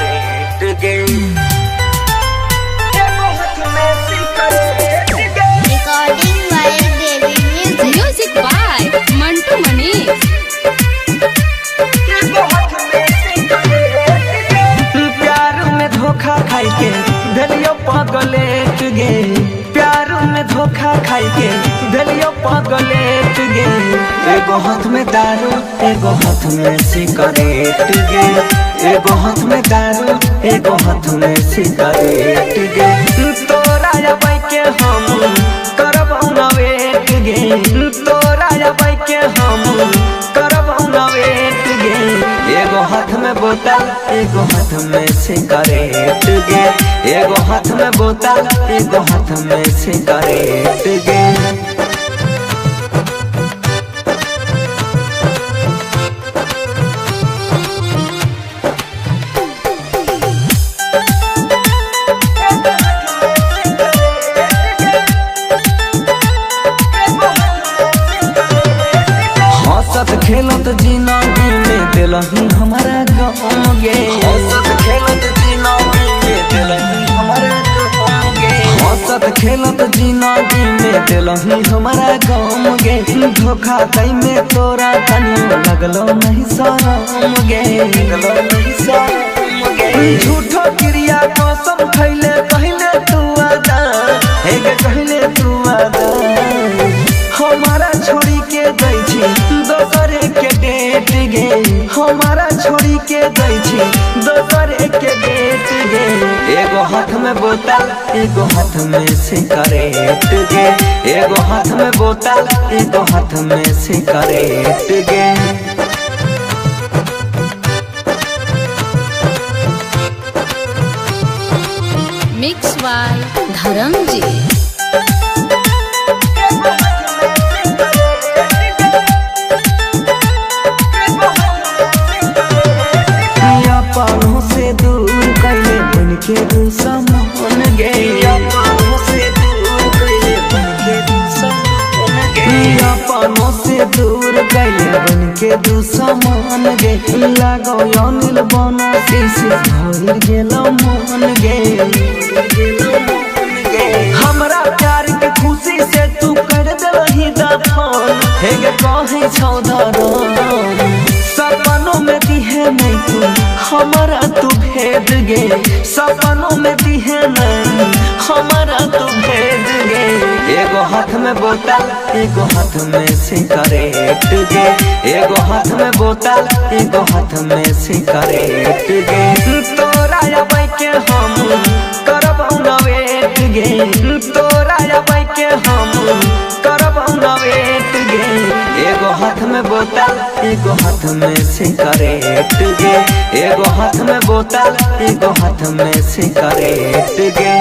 Cigarette गे Recording by Devi Music. Music by Mantu Manish. प्यार में धोखा खाई के भेलियो पगलेट गे प्यार में धोखा खाई के भेलियो पगलेट गे एगो हाथ में दारू एगो हाथ में सिगरेट गे एगो हाथ में दारू एगो हाथ में सिगरेट गे तोरा अबै के हम करब ना वेट गे तोरा अबै के हम करब ना वेट गे एगो हाथ में बोतल एगो हाथ में सिगरेट गे एगो हाथ में बोतल एगो हाथ में सिगरेट गे हंसत खेलत जिंदगी में दिलही हमारा गम गे हंसत खेलत जिंदगी में दिलही हमारा गम गे हंसत खेलत जिंदगी में दिलही हमारा गम गे धोखा कई में तोरा तनियो लगलो नहीं शरम गे लगलो नहीं शरम गे झूठो क्रिया कसम खैले कहले तू आदा हे गे कहले तू आदा हमारा छोड़ी के गई छी दोसरे के डेट गे हमारा छोड़ी के गई छी दोसरे के डेट गे एगो हाथ में बोतल एगो हाथ में सिगरेट गे एगो हाथ में बोतल एगो हाथ में सिगरेट गे Mixed by Dharamji. पानों से दूर कैले बन के दुश्मन गे पानों से दूर कैले बन के दुश्मन गे पानों से दूर कैले बन के दुश्मन गे लागो अनिल बनो से भर गेलो मन गे हमरा प्यार के खुशी से तू कर देलही दफन हे गे कहे छौ धरम सपनों में दिहे नहीं तू हमारा तू भेद गे सपनों में दिहे नहीं हमारा तू भेद गे एगो हाथ में बोतल एगो हाथ में सिगरेट गे एगो हाथ में बोतल एगो हाथ में सिगरेट गे तोरा अबै के हम करब ना वेट गे तोरा अबै के हम करब ना वेट गे एगो हाथ में बोतल एगो हाथ में सिगरेट गे एगो हाथ में बोतल एगो हाथ में सिगरेट गे।